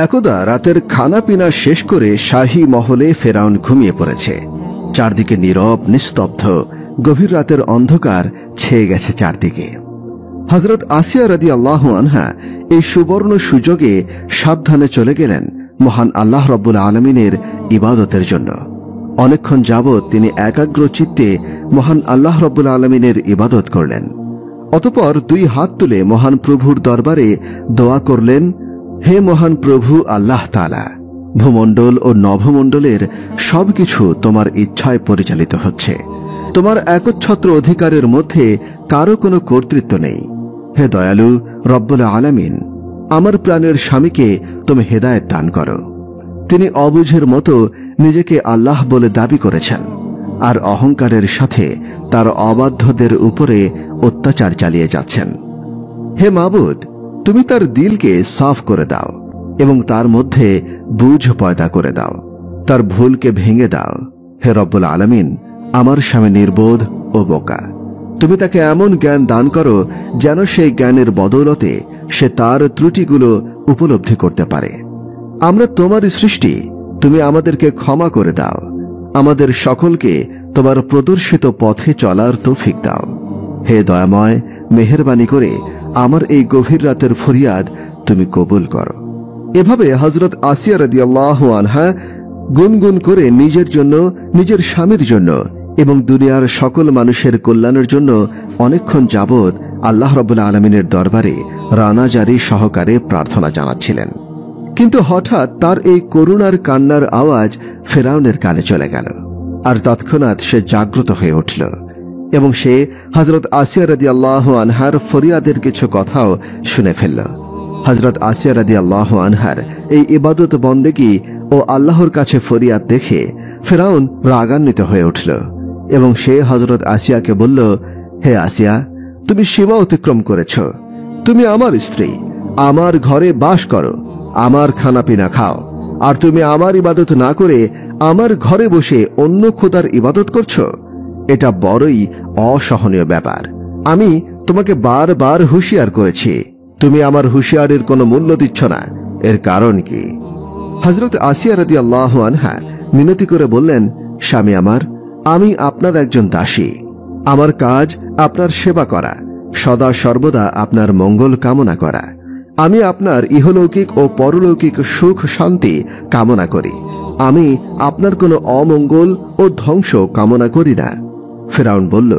একদা রাতের খানা পিনা শেষ করে শাহী মহলে ফেরাউন ঘুমিয়ে পড়েছে। চারদিকে নীরব নিস্তব্ধ, গভীর রাতের অন্ধকার ছেয়ে গেছে চারদিকে। হযরত আসিয়া রাদিয়াল্লাহু আনহা এই সুবর্ণ সুযোগে সাবধানে চলে গেলেন মহান আল্লাহ রাব্বুল আলামিনের ইবাদতের জন্য। অনেকক্ষণ যাবৎ তিনি একাগ্র চিত্তে মহান আল্লাহ রাব্বুল আলামিনের ইবাদত করলেন। অতঃপর দুই হাত তুলে মহান প্রভুর দরবারে দোয়া করলেন, হে মহান প্রভু আল্লাহ তাআলা, ভূমণ্ডল ও নভমণ্ডলের সবকিছু তোমার ইচ্ছায় পরিচালিত হচ্ছে। তোমার একচ্ছত্র অধিকারের মধ্যে কারো কোনো কর্তৃত্ব নেই। হে দয়ালু রব্বুল আলামিন, আমার প্রাণের স্বামীকে তুমি হেদায়েত দান করো। তিনি অবুঝের মতো নিজেকে আল্লাহ বলে দাবি করেছেন আর অহংকারের সাথে তার অবাধ্যদের উপরে অত্যাচার চালিয়ে যাচ্ছেন। হে মাবুদ, তুমি তার দিলকে সাফ করে দাও এবং তার মধ্যে বুঝ পয়দা করে দাও, তার ভুলকে ভেঙে দাও। হে রব্বুল আলামিন, আমার স্বামী নির্বোধ ও বোকা। তুমি তাকে এমন জ্ঞান দান করো যেন সেই জ্ঞানের বদৌলতে সে তার ত্রুটিগুলো উপলব্ধি করতে পারে। আমরা তোমারই সৃষ্টি, তুমি আমাদেরকে ক্ষমা করে দাও। আমাদের সকলকে তোমার প্রদর্শিত পথে চলার তৌফিক দাও। হে দয়াময়, মেহেরবানি করে আমার এই গভীর রাতের ফরিয়াদ তুমি কবুল করো। এভাবে হযরত আসিয়া রাদিয়াল্লাহু আনহা গুনগুন করে নিজের জন্য, নিজের স্বামীর জন্য এবং দুনিয়ার সকল মানুষের কল্যাণের জন্য অনেকক্ষণ যাবৎ আল্লাহ রাব্বুল আলামিনের দরবারে রানাজারি সহকারে প্রার্থনা জানাচ্ছিলেন। কিন্তু হঠাৎ তার এই করুণার কান্নার আওয়াজ ফেরাউনের কানে চলে গেল, আর তৎক্ষণাৎ সে জাগ্রত হয়ে উঠল এবং সে হযরত আসিয়া রাদিয়াল্লাহু আনহার ফরিয়াদের কিছু কথাও শুনে ফেলল। হযরত আসিয়া রাদিয়াল্লাহু আনহার এই ইবাদত বন্দেগী ও আল্লাহর কাছে ফরিয়াদ দেখে ফেরাউন রাগান্বিত হয়ে উঠল এবং সে হযরত আসিয়াকে বলল, হে আসিয়া, তুমি সীমা অতিক্রম করেছ। তুমি আমার স্ত্রী, আমার ঘরে বাস করো, আমার খানা পিনা খাও, আর তুমি আমার ইবাদত না করে আমার ঘরে বসে অন্য খোদার ইবাদত করছো। এটা বড়ই অসহনীয় ব্যাপার। আমি তোমাকে বারবার হুঁশিয়ার করেছি, তুমি আমার হুঁশিয়ারের কোনো মূল্য দিচ্ছ না। এর কারণ কি? হযরত আসিয়া রাদিয়াল্লাহু আনহা মিনতি করে বললেন, স্বামী আমার, আমি আপনার একজন দাসী। আমার কাজ আপনার সেবা করা, সদা সর্বদা আপনার মঙ্গল কামনা করা। আমি আপনার ইহলৌকিক ও পরলৌকিক সুখ শান্তি কামনা করি। আমি আপনার কোনো অমঙ্গল ও ধ্বংস কামনা করি না। ফেরাউন বলল,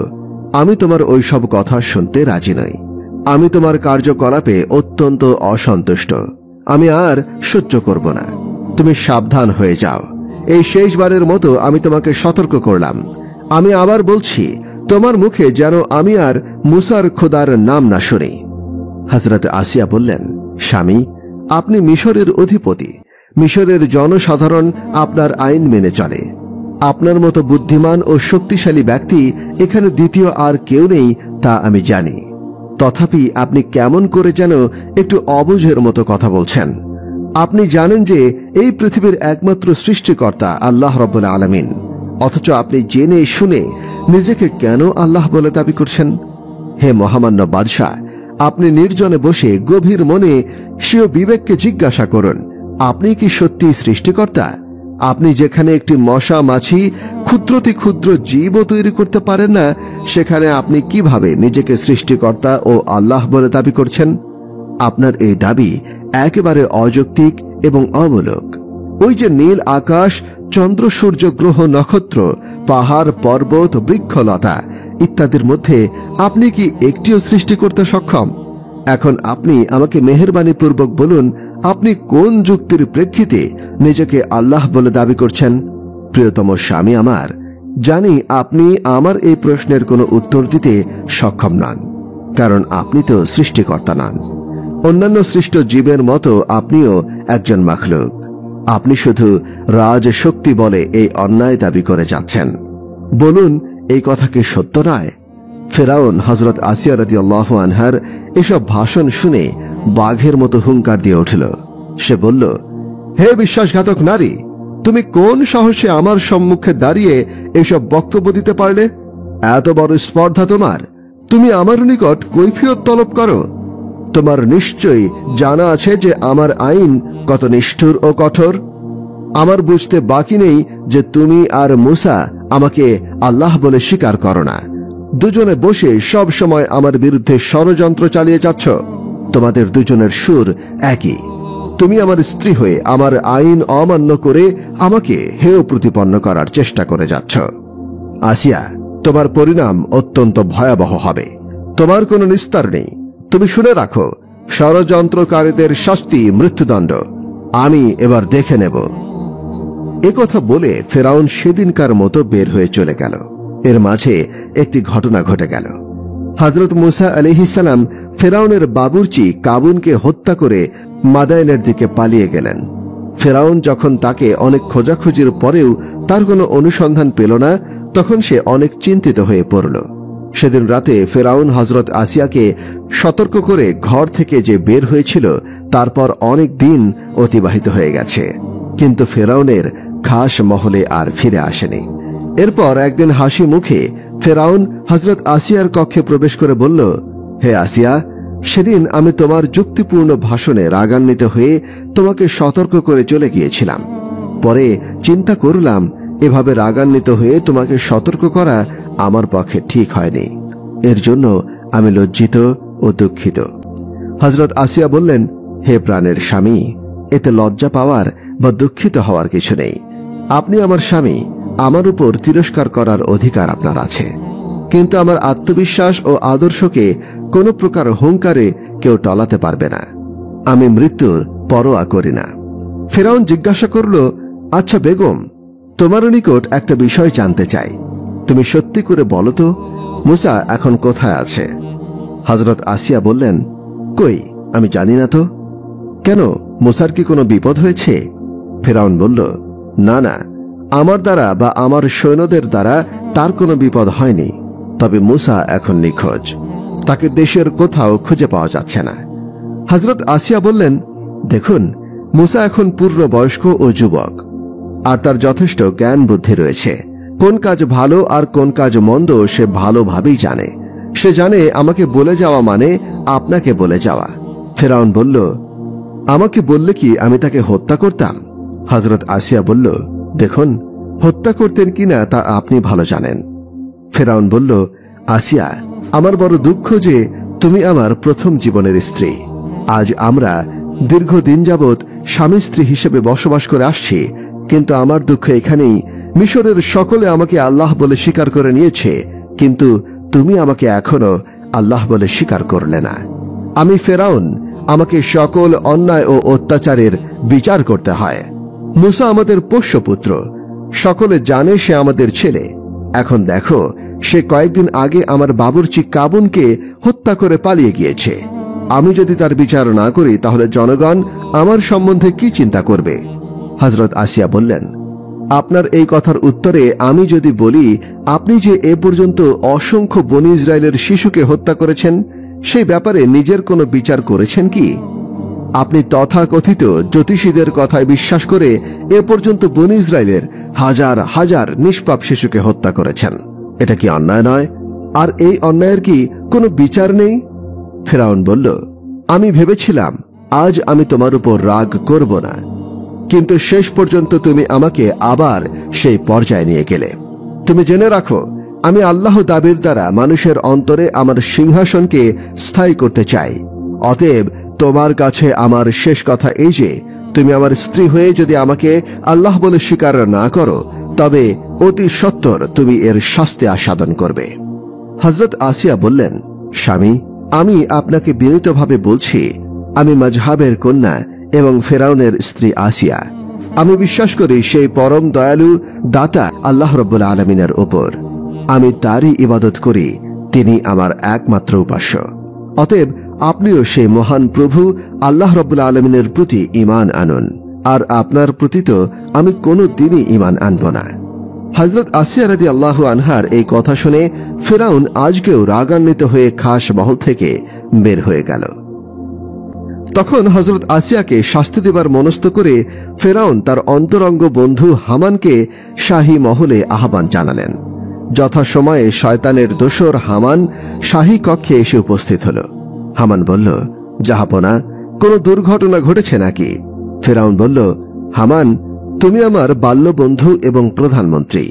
আমি তোমার ওই সব কথা শুনতে রাজি নই। আমি তোমার কার্যকলাপে অত্যন্ত অসন্তুষ্ট। আমি আর সহ্য করব না। তুমি সাবধান হয়ে যাও। এই শেষবারের মতো আমি তোমাকে সতর্ক করলাম। আমি আবার বলছি, তোমার মুখে যেন আমি আর মুসার খোদার নাম না শুনি। হযরত আসিয়া বললেন, স্বামী, আপনি মিশরের অধিপতি। মিশরের জনসাধারণ আপনার আইন মেনে চলে। আপনার মতো বুদ্ধিমান ও শক্তিশালী ব্যক্তি এখানে দ্বিতীয় আর কেউ নেই, তা আমি জানি। তথাপি আপনি কেমন করে যেন একটু অবুঝের মতো কথা বলছেন। আপনি জানেন যে এই পৃথিবীর একমাত্র সৃষ্টিকর্তা আল্লাহ রাব্বুল আলামিন, অথচ আপনি জেনে শুনে নিজেকে কেন আল্লাহ বলে দাবি করছেন? হে মহামান্য বাদশাহ, আপনি নির্জনে বসে গভীর মনে স্বীয় বিবেককে জিজ্ঞাসা করুন, আপনি কি সত্যি সৃষ্টিকর্তা? আপনি যেখানে একটি মশা মাছি ক্ষুদ্রতি ক্ষুদ্র জীবও তৈরি করতে পারেন না, সেখানে আপনি কিভাবে নিজেকে সৃষ্টিকর্তা ও আল্লাহ বলে দাবি করছেন? আপনার এই দাবি একেবারে অযৌক্তিক এবং অমূলক। ওই যে নীল আকাশ, চন্দ্র, সূর্য, গ্রহ, নক্ষত্র, পাহাড়, পর্বত, বৃক্ষলতা ইত্যাদির মধ্যে আপনি কি একটিও সৃষ্টি করতে সক্ষম? এখন আপনি আমাকে মেহেরবানি পূর্বক বলুন, আপনি কোন যুক্তির প্রেক্ষিতে নিজেকে আল্লাহ বলে দাবি করছেন? প্রিয়তম স্বামী আমার, জানি আপনি আমার এই প্রশ্নের কোনো উত্তর দিতে সক্ষম নন, কারণ আপনি তো সৃষ্টিকর্তা নন। অন্যান্য সৃষ্ট জীবের মতো আপনিও একজন মাখলুক। আপনি শুধু রাজশক্তি বলে এই অন্যায় দাবি করে যাচ্ছেন। বলুন, এই কথা কি সত্য নয়? ফেরাউন হযরত আসিয়া রাদিয়াল্লাহু আনহার এসব ভাষণ শুনে বাঘের মতো হুঙ্কার দিয়ে উঠল। সে বলল, হে বিশ্বাসঘাতক নারী, তুমি কোন সাহসে আমার সম্মুখে দাঁড়িয়ে এসব বক্তব্য দিতে পারলে? এত বড় স্পর্ধা তোমার! তুমি আমার নিকট কৈফিয়ত তলব করো। তোমার নিশ্চয়ই জানা আছে যে আমার আইন কত নিষ্ঠুর ও কঠোর! আমার বুঝতে বাকি নেই যে তুমি আর মূসা আমাকে আল্লাহ বলে স্বীকার করো না। দুজনে বসে সব সময় আমার বিরুদ্ধে ষড়যন্ত্র চালিয়ে যাচ্ছ। তোমাদের দুজনের সুর একই। তুমি আমার স্ত্রী হয়ে আমার আইন অমান্য করে আমাকে হেয় প্রতিপন্ন করার চেষ্টা করে যাচ্ছ। আসিয়া, তোমার পরিণাম অত্যন্ত ভয়াবহ হবে। তোমার কোনো নিস্তার নেই। তুমি শুনে রাখো, ষড়যন্ত্রকারীদের শাস্তি মৃত্যুদণ্ড। আমি এবার দেখে নেব। কথা বলে ফেরাউন সেদিনকার মতো বের হয়ে চলে গেল। এর মাঝে একটি ঘটনা ঘটে গেল। হযরত মূসা আলাইহিস সালাম ফেরাউনের বাবুর্চি কাবুনকে হত্যা করে মাদায়েনের দিকে পালিয়ে গেলেন। ফেরাউন যখন তাকে অনেক খোঁজাখুঁজির পরেও তার কোনো অনুসন্ধান পেল না, তখন সে অনেক চিন্তিত হয়ে পড়ল। সেদিন রাতে ফেরাউন হযরত আসিয়াকে সতর্ক করে ঘর থেকে যে বের হয়েছিল, তারপর অনেক দিন অতিবাহিত হয়ে গেছে, কিন্তু ফেরাউনের খাস মহলে আর ফিরে আসেনি। এরপর একদিন হাসি মুখে ফেরাউন হযরত আসিয়ার কক্ষে প্রবেশ করে বলল, হে আসিয়া, সেদিন আমি তোমার যুক্তিপূর্ণ ভাষণে রাগান্বিত হয়ে তোমাকে সতর্ক করে চলে গিয়েছিলাম। পরে চিন্তা করলাম, এভাবে রাগান্বিত হয়ে তোমাকে সতর্ক করা আমার পক্ষে ঠিক হয়নি। এর জন্য আমি লজ্জিত ও দুঃখিত। হযরত আসিয়া বললেন, হে প্রাণের স্বামী, এতে লজ্জা পাওয়ার বা দুঃখিত হওয়ার কিছু নেই। আপনি আমার স্বামী, আমার উপর তিরস্কার করার অধিকার আপনার আছে, কিন্তু আমার আত্মবিশ্বাস ও আদর্শকে কোনো প্রকার হুঙ্কারে কেউ টলাতে পারবে না। আমি মৃত্যুর পরোয়া করি না। ফেরাউন জিজ্ঞাসা করল, আচ্ছা বেগম, তোমার নিকট একটা বিষয় জানতে চাই। তুমি সত্যি করে বলো তো, মূসা এখন কোথায় আছে? হযরত আসিয়া বললেন, কই, আমি জানি না তো। কেন, মূসার কি কোনো বিপদ হয়েছে? ফেরাউন বলল, না না, আমার দ্বারা বা আমার সৈন্যদের দ্বারা তার কোনো বিপদ হয়নি। তবে মূসা এখন নিখোঁজ। তাকে দেশের কোথাও খুঁজে পাওয়া যাচ্ছে না। হযরত আসিয়া বললেন, দেখুন, মূসা এখন পূর্ণবয়স্ক ও যুবক, আর তার যথেষ্ট জ্ঞান বুদ্ধি রয়েছে। কোন কাজ ভালো আর কোন কাজ মন্দ সে ভালোভাবেই জানে। সে জানে আমাকে বলে যাওয়া মানে আপনাকে বলে যাওয়া। ফেরাউন বলল, আমাকে বললে কি আমি তাকে হত্যা করতাম? হযরত আসিয়া বলল, দেখুন, হত্যা করতেন কিনা তা আপনি ভালো জানেন। ফেরাউন বলল, আসিয়া, আমার বড় দুঃখ যে তুমি আমার প্রথম জীবনের স্ত্রী। আজ আমরা দীর্ঘদিন যাবৎ স্বামী স্ত্রী হিসেবে বসবাস করে আসছি, কিন্তু আমার দুঃখ এখানেই, মিশরের সকলে আমাকে আল্লাহ বলে স্বীকার করে নিয়েছে, কিন্তু তুমি আমাকে এখনো আল্লাহ বলে স্বীকার করলে না। আমি ফেরাউন, আমাকে সকল অন্যায় ও অত্যাচারের বিচার করতে হয়। মূসা আমাদের পোষ্যপুত্র, সকলে জানে সে আমাদের ছেলে। এখন দেখো, সে কয়েকদিন আগে আমার বাবুর্চি কাবুনকে হত্যা করে পালিয়ে গিয়েছে। আমি যদি তার বিচার না করি, তাহলে জনগণ আমার সম্বন্ধে কি চিন্তা করবে? হযরত আসিয়া বললেন, আপনার এই কথার উত্তরে আমি যদি বলি, আপনি যে এ পর্যন্ত অসংখ্য বনী ইসরায়েলের শিশুকে হত্যা করেছেন, সেই ব্যাপারে নিজের কোনো বিচার করেছেন কি? আপনি তথাকথিত জ্যোতিষীদের কথায় বিশ্বাস করে এ পর্যন্ত বনী ইসরায়েলের হাজার হাজার নিষ্পাপ শিশুকে হত্যা করেছেন। এটা কি অন্যায় নয়? আর এই অন্যায়ের কি কোনো বিচার নেই? ফেরাউন বলল, আমি ভেবেছিলাম আজ আমি তোমার উপর রাগ করব না, কিন্তু শেষ পর্যন্ত তুমি আমাকে আবার সেই পর্যায়ে নিয়ে গেলে। তুমি জেনে রাখো, আমি আল্লাহ দাবির দ্বারা মানুষের অন্তরে আমার সিংহাসনকে স্থায়ী করতে চাই। অতএব তোমার কাছে আমার শেষ কথা এই যে, তুমি আমার স্ত্রী হয়ে যদি আমাকে আল্লাহ বলে স্বীকার না করো, তবে অতি সত্বর তুমি এর শাস্তি আস্বাদন করবে। হযরত আসিয়া বললেন, স্বামী, আমি আপনাকে বিনীতভাবে বলছি, আমি মাজহাবের কন্যা এবং ফেরাউনের স্ত্রী আসিয়া। আমি বিশ্বাস করি সেই পরম দয়ালু দাতা আল্লাহ রাব্বুল আলামিনের উপর। আমি তারই ইবাদত করি, তিনি আমার একমাত্র উপাস্য। অতএব আপনিও সেই মহান প্রভু আল্লাহ রাব্বুল আলামিনের প্রতি ঈমান আনুন, আর আপনার প্রতি তো আমি কোনো দিনই ঈমান আনব না। হযরত আসিয়া রাদিয়াল্লাহু আনহার এই কথা শুনে ফেরাউন আজকেও রাগান্বিত হয়ে খাস মহল থেকে বের হয়ে গেল। তখন হযরত আসিয়াকে শাস্তি দেবার মনস্থ করে ফেরাউন তার অন্তরঙ্গ বন্ধু হামানকে শাহী মহলে আহ্বান জানালেন। যথাসময়ে শয়তানের দোসর হামান শাহী কক্ষে এসে উপস্থিত হল। হামান বলল, জাহাপনা, কোনো দুর্ঘটনা ঘটেছে নাকি? ফেরাউন বলল, হামান, তুমি আমার বাল্যবন্ধু এবং প্রধানমন্ত্রী।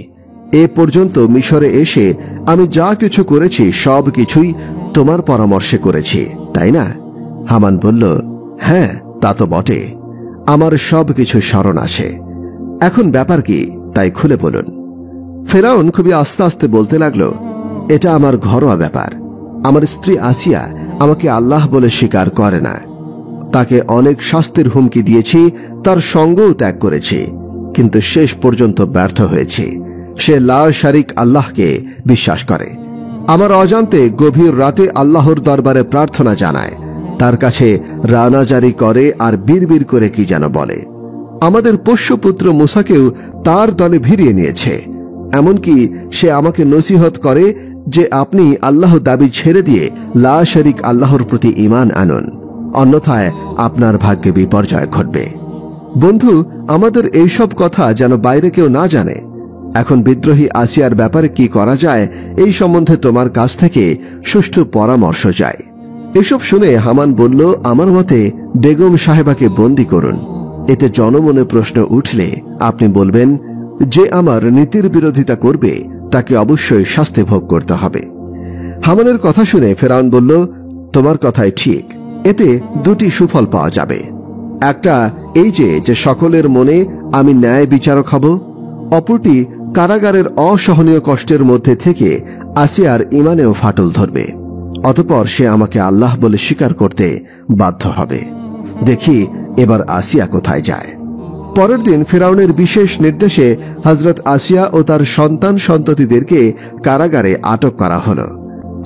এ পর্যন্ত মিশরে এসে আমি যা কিছু করেছি সব কিছুই তোমার পরামর্শে করেছি, তাই না? হামান বলল, হ্যাঁ, তা তো বটে। আমার সব কিছু স্মরণ আছে। এখন ব্যাপার কি, তাই খুলে বলুন। ফেরাউন খুবই আস্তে আস্তে বলতে লাগল, এটা আমার ঘরোয়া ব্যাপার। আমার স্ত্রী আসিয়া আমাকে আল্লাহ বলে স্বীকার করে না। তাকে অনেক শাস্তির হুমকি দিয়েছি, তার সঙ্গও ত্যাগ করেছি, কিন্তু শেষ পর্যন্ত ব্যর্থ হয়েছি। সে লা শারিক আল্লাহকে বিশ্বাস করে। আমার অজান্তে গভীর রাতে আল্লাহর দরবারে প্রার্থনা জানায়, তার কাছে রানা জারি করে আর বিড়বিড় করে কি যেন বলে। আমাদের পোষ্যপুত্র মুসাকেও তার দলে ভিড়িয়ে নিয়েছে। এমনকি সে আমাকে নসিহত করে যে আপনি আল্লাহ দাবি ছেড়ে দিয়ে লা শারিক আল্লাহর প্রতি ঈমান আনুন, অন্যথায় আপনার ভাগ্যে বিপর্যয় ঘটবে। বন্ধু, আমাদের এইসব কথা যেন বাইরে কেউ না জানে। এখন বিদ্রোহী আসিয়ার ব্যাপারে কি করা যায়, এই সম্বন্ধে তোমার কাছ থেকে সুষ্ঠু পরামর্শ চাই। এসব শুনে হামান বলল, আমার মতে বেগম সাহেবাকে বন্দী করুন। এতে জনমনে প্রশ্ন উঠলে আপনি বলবেন, যে আমার নীতির বিরোধিতা করবে তাকে অবশ্যই শাস্তি ভোগ করতে হবে। হামানের কথা শুনে ফেরাউন বলল, তোমার কথাই ঠিক। এতে দুটি সুফল পাওয়া যাবে। একটা এই যে সকলের মনে আমি ন্যায় বিচারক হব। অপরটি, কারাগারের অসহনীয় কষ্টের মধ্যে থেকে আসিয়ার ঈমানেও ফাটল ধরবে। অতঃপর সে আমাকে আল্লাহ বলে স্বীকার করতে বাধ্য হবে। দেখি এবার আসিয়া কোথায় যায়। পরের দিন ফেরাউনের বিশেষ নির্দেশে হযরত আসিয়া ও তার সন্তান সন্ততিদেরকে কারাগারে আটক করা হল।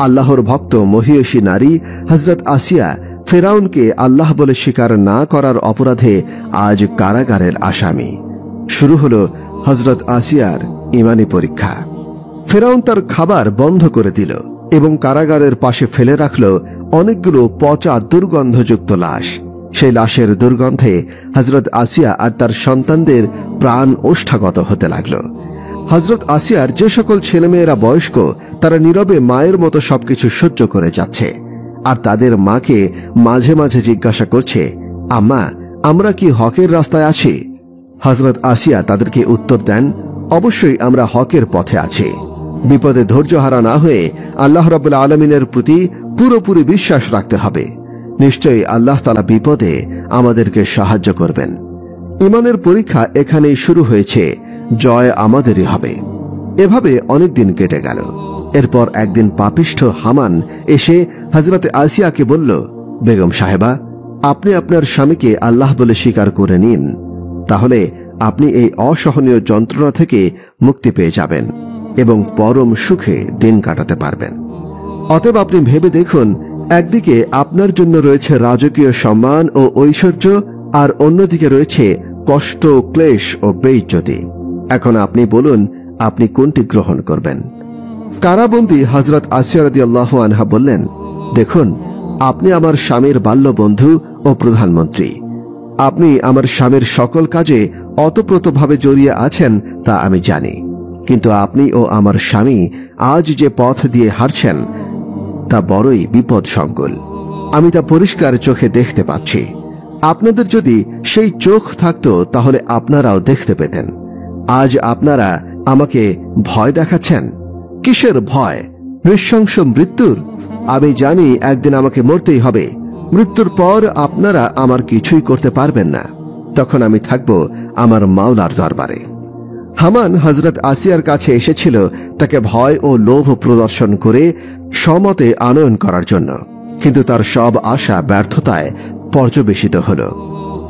আল্লাহর ভক্ত মহিয়সী নারী হযরত আসিয়া ফেরাউনকে আল্লাহ বলে স্বীকার না করার অপরাধে আজ কারাগারের আসামি। শুরু হল হযরত আসিয়ার ঈমানি পরীক্ষা। ফেরাউন তার খাবার বন্ধ করে দিল এবং কারাগারের পাশে ফেলে রাখল অনেকগুলো পচা দুর্গন্ধযুক্ত লাশ। সেই লাশের দুর্গন্ধে হযরত আসিয়া আর তার সন্তানদের প্রাণ ওষ্ঠাগত হতে লাগল। হযরত আসিয়ার যে সকল ছেলেমেয়েরা বয়স্ক, তারা নীরবে মায়ের মতো সবকিছু সহ্য করে যাচ্ছে, আর তাদের মাকে মাঝে মাঝে জিজ্ঞাসা করছে, আম্মা, আমরা কি হকের রাস্তায় আছি? হযরত আসিয়া তাদেরকে উত্তর দেন, অবশ্যই আমরা হকের পথে আছি। বিপদে ধৈর্যহারা না হয়ে আল্লাহ রাব্বুল আলামিনের প্রতি পুরোপুরি বিশ্বাস রাখতে হবে। নিশ্চয়ই আল্লাহ তাআলা বিপদে আমাদেরকে সাহায্য করবেন। ঈমানের পরীক্ষা এখানেই শুরু হয়েছে, জয় আমাদেরই হবে। এভাবে অনেক দিন কেটে গেল। এরপর একদিন পাপিষ্ঠ হামান এসে হযরত আসিয়াকে বলল, বেগম সাহেবা, আপনি আপনার স্বামীকে আল্লাহ বলে স্বীকার করে নিন, তাহলে আপনি এই অসহনীয় যন্ত্রণা থেকে মুক্তি পেয়ে যাবেন এবং পরম সুখে দিন কাটাতে পারবেন। অতএব আপনি ভেবে দেখুন, একদিকে আপনার জন্য রয়েছে রাজকীয় সম্মান ও ঐশ্বর্য, আর অন্যদিকে রয়েছে কষ্ট, ক্লেশ ও বেইজ্জতি। এখন আপনি বলুন, আপনি কোনটি গ্রহণ করবেন? কারাবন্দী হযরত আসিয়া রাদিয়াল্লাহু আনহা বললেন, দেখুন, আপনি আমার স্বামীর বাল্যবন্ধু ও প্রধানমন্ত্রী। আপনি আমার স্বামীর সকল কাজে অতপ্রতভাবে জড়িয়ে আছেন তা আমি জানি, কিন্তু আপনি ও আমার স্বামী আজ যে পথ দিয়ে হাঁটছেন তা বড়ই বিপদসংকুল। আমি তা পরিষ্কার চোখে দেখতে পাচ্ছি। আপনাদের যদি সেই চোখ থাকতো তাহলে আপনারাও দেখতে পেতেন। আজ আপনারা আমাকে ভয় দেখাচ্ছেন। কিসের ভয়? নৃশংস মৃত্যুর। আমি জানি একদিন আমাকে মরতেই হবে। মৃত্যুর পর আপনারা আমার কিছুই করতে পারবেন না। তখন আমি থাকব আমার মাওলার দরবারে। হামান হযরত আসিয়ার কাছে এসেছিল তাকে ভয় ও লোভ প্রদর্শন করে সমতে আনয়ন করার জন্য, কিন্তু তার সব আশা ব্যর্থতায় পর্যবেসিত হল।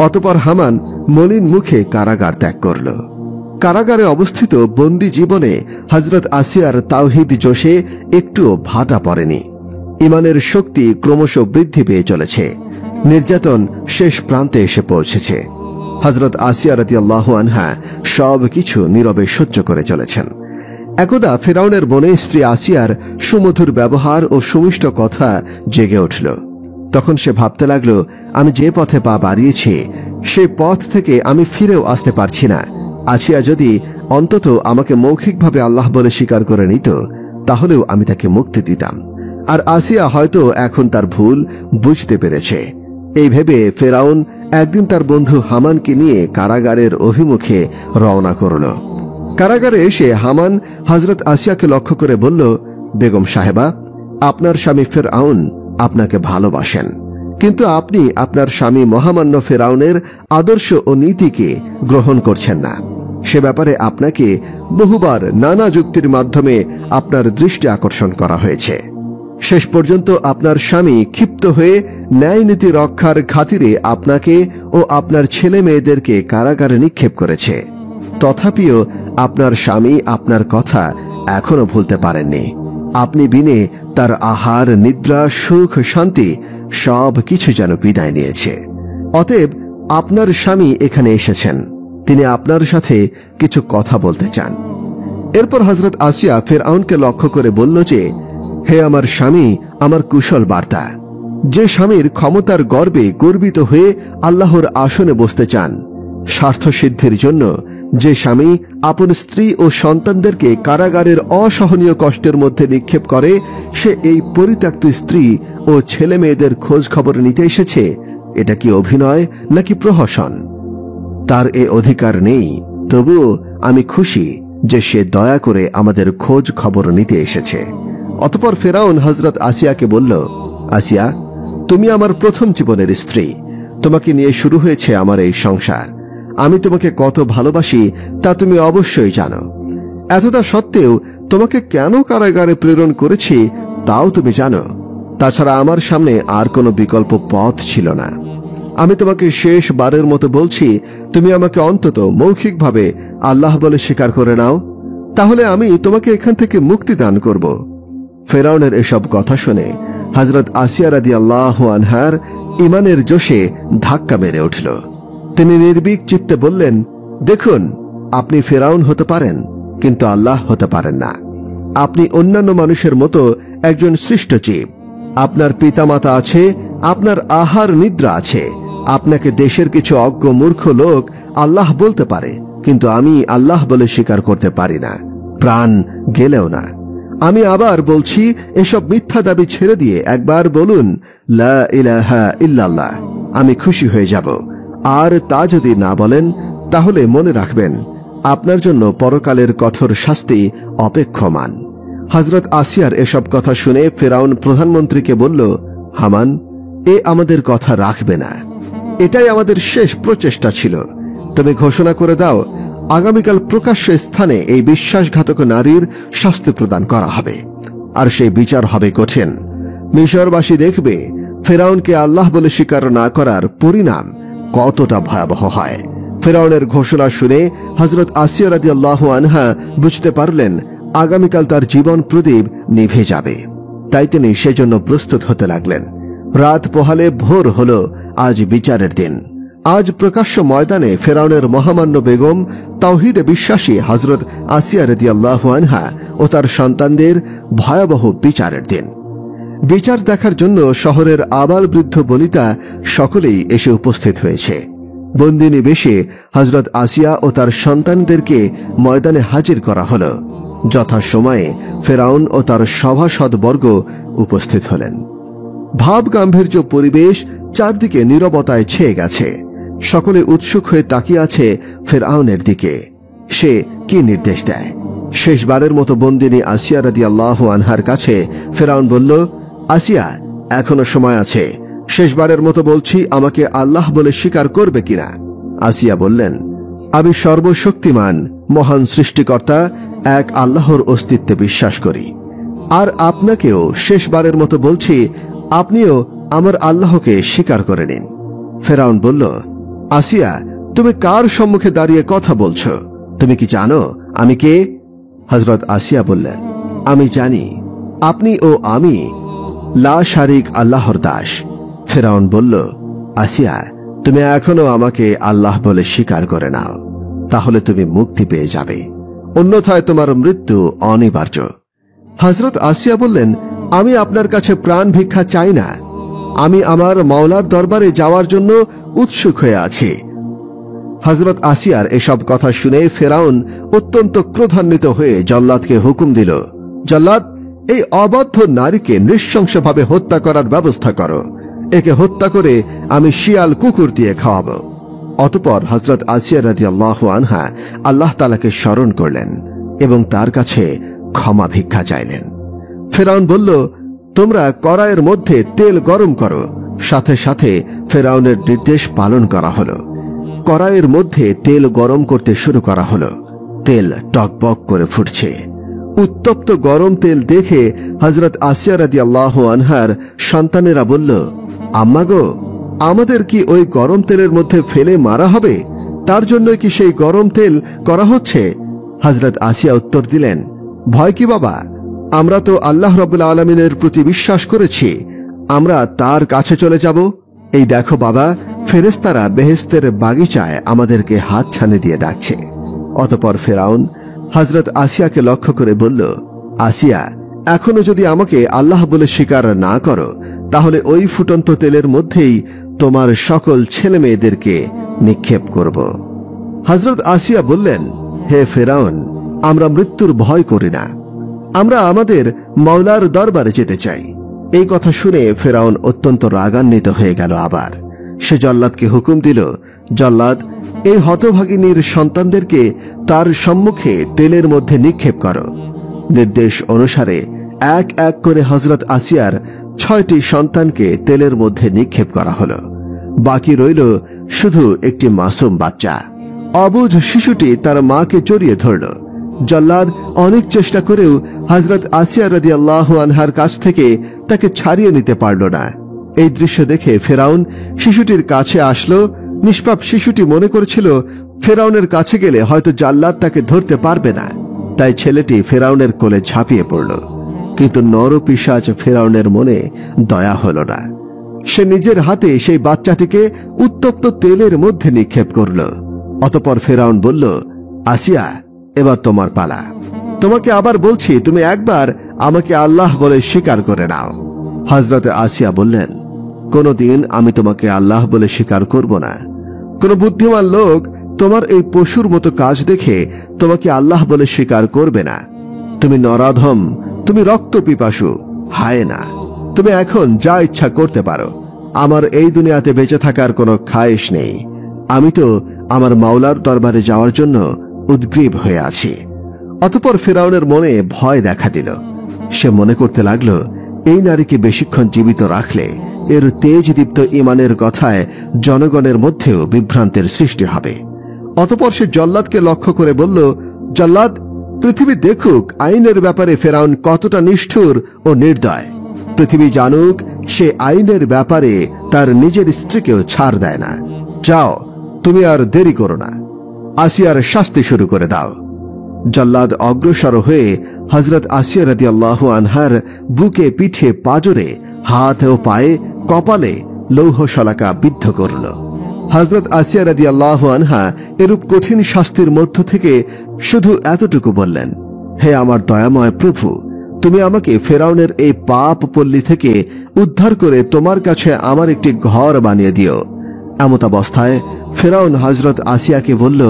অতঃপর হামান মলিন মুখে কারাগার ত্যাগ করল। কারাগারে অবস্থিত বন্দী জীবনে হযরত আসিয়ার তাওহীদ জোশে একটুও ভাটা পড়েনি। ঈমানের শক্তি ক্রমশ বৃদ্ধি পেয়ে চলেছে। নির্যাতন শেষ প্রান্তে এসে পৌঁছেছে। হযরত আসিয়া রাদিয়াল্লাহু আনহা সবকিছু নীরবে সহ্য করে চলেছেন। একদা ফেরাউনের বনে স্ত্রী আসিয়ার সুমধুর ব্যবহার ও সুমিষ্ট কথা জেগে উঠল। তখন সে ভাবতে লাগলো, আমি যে পথে পা বাড়িয়েছি সেই পথ থেকে আমি ফিরেও আসতে পারছি না। আসিয়া যদি অন্তত আমাকে মৌখিকভাবে আল্লাহ বলে স্বীকার করে নিত, তাহলেও আমি তাকে মুক্তি দিতাম। আর আসিয়া হয়তো এখন তার ভুল বুঝতে পেরেছে। এই ভেবে ফেরাউন একদিন তার বন্ধু হামানকে নিয়ে কারাগারের অভিমুখে রওনা করল। কারাগারে এসে হামান হযরত আসিয়াকে লক্ষ্য করে বলল, বেগম সাহেবা, আপনার স্বামী ফেরআউন আপনাকে ভালোবাসেন, কিন্তু আপনি আপনার স্বামী মহামান্য ফেরাউনের আদর্শ ও নীতিকে গ্রহণ করছেন না। সে ব্যাপারে আপনাকে বহুবার নানা যুক্তির মাধ্যমে আপনার দৃষ্টি আকর্ষণ করা হয়েছে। শেষ পর্যন্ত আপনার স্বামী ক্ষিপ্ত হয়ে ন্যায় নীতি রক্ষার খাতিরে আপনাকে ও আপনার ছেলে মেয়েদেরকে কারাগারে নিক্ষেপ করেছে। তথাপিও আপনার স্বামী আপনার কথা এখনো ভুলতে পারেননি। আপনি বিনে তার আহার, নিদ্রা, সুখ, শান্তি সব কিছু যেন বিদায় নিয়েছে। অতএব আপনার স্বামী এখানে এসেছেন, তিনি আপনার সাথে কিছু কথা বলতে চান। এরপর হযরত আসিয়া ফেরআউনকে লক্ষ্য করে বলল যে, হে আমার স্বামী, আমার কুশল বার্তা। যে স্বামীর ক্ষমতার গর্বে গর্বিত হয়ে আল্লাহর আসনে বসতে চান, স্বার্থ সিদ্ধির জন্য যে স্বামী আপন স্ত্রী ও সন্তানদেরকে কারাগারের অসহনীয় কষ্টের মধ্যে নিক্ষেপ করে, সে এই পরিত্যক্ত স্ত্রী ও ছেলে মেয়েদের খোঁজ খবর নিতে এসেছে, এটা কি অভিনয় নাকি প্রহসন? তার এ অধিকার নেই। তবুও আমি খুশি যে সে দয়া করে আমাদের খোঁজ খবর নিতে এসেছে। অতঃপর ফেরাউন হযরত আসিয়াকে বলল, আসিয়া, তুমি আমার প্রথম জীবনের স্ত্রী, তোমাকে নিয়ে শুরু হয়েছে আমার এই সংসার। আমি তোমাকে কত ভালোবাসি তা তুমি অবশ্যই জানো। এতটা সত্ত্বেও তোমাকে কেন কারাগারে প্রেরণ করেছি তাও তুমি জানো। তাছাড়া আমার সামনে আর কোনো বিকল্প পথ ছিল না। আমি তোমাকে শেষবারের মতো বলছি, তুমি আমাকে অন্তত মৌখিকভাবে আল্লাহ বলে স্বীকার করে নাও, তাহলে আমি তোমাকে এখান থেকে মুক্তি দান করব। ফেরাউনের এসব কথা শুনে হযরত আসিয়া রাদিয়াল্লাহু আনহার ঈমানের জোশে ধাক্কা মেরে উঠল। তিনি নির্ভীক চিত্তে বললেন, দেখুন, আপনি ফেরাউন হতে পারেন, কিন্তু আল্লাহ হতে পারেন না। আপনি অন্যান্য মানুষের মতো একজন সৃষ্ট জীব। আপনার পিতামাতা আছে, আপনার আহার নিদ্রা আছে। আপনাকে দেশের কিছু অজ্ঞ মূর্খ লোক আল্লাহ বলতে পারে, কিন্তু আমি আল্লাহ বলে স্বীকার করতে পারি না, প্রাণ গেলেও না। আমি আবার বলছি, এসব মিথ্যা দাবি ছেড়ে দিয়ে একবার বলুন লা ইলাহা ইল্লাল্লাহ, আমি খুশি হয়ে যাব। আর তা যদি না বলেন, তাহলে মনে রাখবেন আপনার জন্য পরকালের কঠোর শাস্তি অপেক্ষমান। হযরত আসিয়ার এসব কথা শুনে ফেরাউন প্রধানমন্ত্রীকে বলল, হামান, এ আমাদের কথা রাখবে না। এটাই আমাদের শেষ প্রচেষ্টা ছিল। তুমি ঘোষণা করে দাও, আগামীকাল প্রকাশ্য স্থানে এই বিশ্বাসঘাতক নারীর শাস্তি প্রদান করা হবে, আর সেই বিচার হবে কঠিন। মিশরবাসী দেখবে ফেরাউনকে আল্লাহ বলে স্বীকার না করার পরিণাম কতটা ভয়াবহ হয়। ফেরাউনের ঘোষণা শুনে হযরত আসিয়া রাদিয়াল্লাহু আনহা বুঝতে পারলেন আগামীকাল তার জীবন প্রদীপ নিভে যাবে। তাই তিনি সেজন্য প্রস্তুত হতে লাগলেন। রাত পোহালে ভোর হল আজ বিচারের দিন। আজ প্রকাশ্য ময়দানে ফেরাউনের মহামান্য বেগম, তাওহীদে বিশ্বাসী হযরত আসিয়া রাদিয়াল্লাহু আনহা ও তার সন্তানদের ভয়াবহ বিচারের দিন। বিচার দেখার জন্য শহরের আবাল বৃদ্ধ বনিতা সকলেই এসে উপস্থিত হয়েছে। বন্দিনী বেশে হযরত আসিয়া ও তার সন্তানদেরকে ময়দানে হাজির করা হল। যথাসময়ে ফেরাউন ও তার সভাসদবর্গ উপস্থিত হলেন। ভাব গাম্ভীর্য পরিবেশ চারদিকে নীরবতায় ছেয়ে গেছে। সকলে উৎসুক হয়ে তাকিয়ে আছে ফেরাউনের দিকে। সে কি নির্দেশ দেয়? শেষবারের মতো বন্দিনী আসিয়া রাদিয়াল্লাহু আনহার কাছে ফেরাউন বলল, আসিয়া, এখনো সময় আছে। শেষবারের মতো বলছি, আমাকে আল্লাহ বলে স্বীকার করবে কিনা? আসিয়া বললেন, আমি সর্বশক্তিমান মহান সৃষ্টিকর্তা এক আল্লাহর অস্তিত্বে বিশ্বাস করি। আর আপনাকেও শেষবারের মতো বলছি, আপনিও আমার আল্লাহকে স্বীকার করে নিন। ফেরাউন বলল, আসিয়া, তুমি কার সম্মুখে দাঁড়িয়ে কথা বলছো? তুমি কি জানো আমি কে? হযরত আসিয়া বললেন, আমি জানি, আপনি ও আমি লা শারিক আল্লাহর দাস। ফেরাউন বলল, আসিয়া, তুমি এখনো আমাকে আল্লাহ বলে স্বীকার করে নাও, তাহলে তুমি মুক্তি পেয়ে যাবে, অন্যথায় তোমার মৃত্যু অনিবার্য। হযরত আসিয়া বললেন, আমি আপনার কাছে প্রাণ ভিক্ষা চাই না, আমি আমার মাওলার দরবারে যাওয়ার জন্য উৎসুক হয়ে আছি। হযরত আসিয়ার এসব কথা শুনে ফেরাউন অত্যন্ত ক্রোধান্বিত হয়ে জল্লাদকে হুকুম দিল, জল্লাদ, এই অবাধ্য নারীকে নৃশংসভাবে হত্যা করার ব্যবস্থা করো। একে হত্যা করে আমি শিয়াল কুকুর দিয়ে খাওয়াবো। অতঃপর হযরত আসিয়া রাদিয়াল্লাহু আনহা আল্লাহ তাআলাকে স্মরণ করলেন এবং তার কাছে ক্ষমা ভিক্ষা চাইলেন। ফেরাউন বলল, তোমরা কড়াইয়ের মধ্যে তেল গরম করো। সাথে সাথে ফেরাউনের নির্দেশ পালন করা হলো। কড়াইয়ের মধ্যে তেল গরম করতে শুরু করা হলো। তেল টকবক করে ফুটছে। উত্তপ্ত গরম তেল দেখে হযরত আসিয়া রাদিয়াল্লাহু আনহার সন্তানেরা বলল, আম্মা গো, আমাদের কি ওই গরম তেলের মধ্যে ফেলে মারা হবে? তার জন্য কি সেই গরম তেল করা হচ্ছে? হযরত আসিয়া উত্তর দিলেন, ভয় কি বাবা, আমরা তো আল্লাহ রাব্বুল আলামিনের প্রতি বিশ্বাস করেছি, আমরা তার কাছে চলে যাব। এই দেখো বাবা, ফেরেশতারা বেহেশতের বাগিচায় আমাদেরকে হাত ছানি দিয়ে ডাকছে। অতঃপর ফেরাউন হযরত আসিয়াকে লক্ষ্য করে বলল, আসিয়া, এখনো যদি আমাকে আল্লাহ বলে স্বীকার না করো, তাহলে ওই ফুটন্ত তেলের মধ্যেই তোমার সকল ছেলে মেয়েদেরকে নিক্ষেপ করব। হযরত আসিয়া বললেন, হে ফেরাউন, আমরা মৃত্যুর ভয় করি না, আমরা আমাদের মাওলার দরবারে যেতে চাই। এই কথা শুনে ফেরাউন অত্যন্ত রাগান্বিত হয়ে গেল। আবার সে জল্লাদকে হুকুম দিল, জল্লাদ, এই হতভাগিনীর সন্তানদেরকে তার সম্মুখে তেলের মধ্যে নিক্ষেপ করো। নির্দেশ অনুসারে এক এক করে হযরত আসিয়ার 6টি সন্তানকে তেলের মধ্যে নিক্ষেপ করা হলো। বাকি রইল শুধু একটি মাসুম বাচ্চা। অবুঝ শিশুটি তার মাকে জড়িয়ে ধরল। জল্লাদ অনেক চেষ্টা করেও হযরত আসিয়া রাদিয়াল্লাহু আনহার কাছ থেকে তাকে ছাড়িয়ে নিতে পারল না। এই দৃশ্য দেখে ফেরাউন শিশুটির কাছে আসলো। নিষ্পাপ শিশুটি মনে করেছিল ফেরাউনের কাছে গেলে হয়তো জল্লাদ তাকে ধরতে পারবে না, তাই ছেলেটি ফেরাউনের কোলে ঝাঁপিয়ে পড়ল। কিন্তু নরপিশাচ ফেরাউনের মনে দয়া হল না। সে নিজের হাতে সেই বাচ্চাটিকে উত্তপ্ত তেলের মধ্যে নিক্ষেপ করল। অতঃপর ফেরাউন বলল, আসিয়া, এবার তোমার পালা। তোমাকে আবার বলছি, তুমি একবার আমাকে আল্লাহ বলে স্বীকার করে নাও। হযরত আসিয়া বললেন, কোনদিন আমি তোমাকে আল্লাহ বলে স্বীকার করব না। কোন বুদ্ধিমান লোক তোমার এই পশুর মতো কাজ দেখে তোমাকে আল্লাহ বলে স্বীকার করবে না। তুমি নরাধম, তুমি রক্ত পিপাসু, হায় না। তুমি এখন যা ইচ্ছা করতে পারো, আমার এই দুনিয়াতে বেঁচে থাকার কোনো খায়েশ নেই। আমি তো আমার মাওলার দরবারে যাওয়ার জন্য উদ্গ্রীব হয়ে আছি। অতঃপর ফেরাউনের মনে ভয় দেখা দিল। সে মনে করতে লাগলো, এই নারীকে বেশিক্ষণ জীবিত রাখলে এর তেজদীপ্ত ঈমানের কথায় জনগণের মধ্যেও বিভ্রান্তের সৃষ্টি হবে। অতঃপর সে জল্লাদকে লক্ষ্য করে বলল, জল্লাদ, পৃথিবী দেখুক আইনের ব্যাপারে ফেরাউন কতটা নিষ্ঠুর ও নির্দয়। পৃথিবী জানুক সে আইনের ব্যাপারে তার নিজের স্ত্রীকেও ছাড় দেয় না। যাও, তুমি আর দেরি করো না, আসিয়ার শাস্তি শুরু করে দাও। জল্লাদ অগ্রসর হয়ে হযরত আসিয়া রাদিয়াল্লাহু আনহার বুকে, পিঠে, পাজরে, হাত ও পায়ে, কপালে লৌহ শলাকা বিদ্ধ করল। হযরত আসিয়া রাদিয়াল্লাহু আনহা এরূপ কঠিন শাস্তির মধ্য থেকে শুধু এতটুকু বললেন, হে আমার দয়াময় প্রভু, তুমি আমাকে ফেরাউনের এই পাপ পল্লী থেকে উদ্ধার করে তোমার কাছে আমার একটি ঘর বানিয়ে দিও। এমত অবস্থায় ফেরাউন হযরত আসিয়াকে বলল,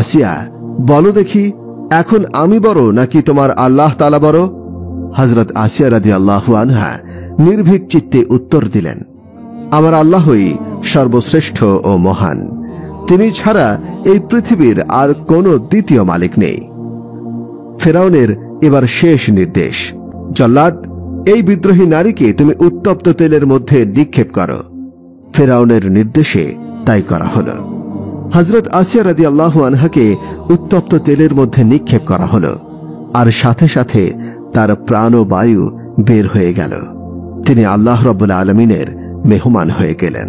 আসিয়া, বলো দেখি, এখন আমি বড় নাকি তোমার আল্লাহ তাআলা বড়? হযরত আসিয়া রাদিয়াল্লাহু আনহা নির্ভীক চিত্তে উত্তর দিলেন, আমার আল্লাহই সর্বশ্রেষ্ঠ ও মহান। তিনি ছাড়া এই পৃথিবীর আর কোনো দ্বিতীয় মালিক নেই। ফেরাউনের এবার শেষ নির্দেশ, জল্লাদ, এই বিদ্রোহী নারীকে তুমি উত্তপ্ত তেলের মধ্যে নিক্ষেপ করো। ফেরাউনের নির্দেশে তাই করা হলো। হযরত আসিয়া রাদিয়াল্লাহু আনহাকে উত্তপ্ত তেলের মধ্যে নিক্ষেপ করা হলো, আর সাথে সাথে তার প্রাণ ও বায়ু বের হয়ে গেল। তিনি আল্লাহ রাব্বুল আলামিনের মেহমান হয়ে গেলেন।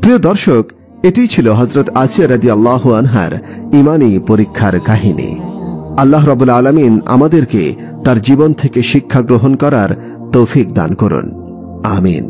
প্রিয় দর্শক, এটিই ছিল হযরত আসিয়া রাদিয়াল্লাহু আনহার ঈমানী পরীক্ষার কাহিনী। আল্লাহ রাব্বুল আলামিন আমাদেরকে তার জীবন থেকে শিক্ষা গ্রহণ করার তৌফিক দান করুন। আমিন।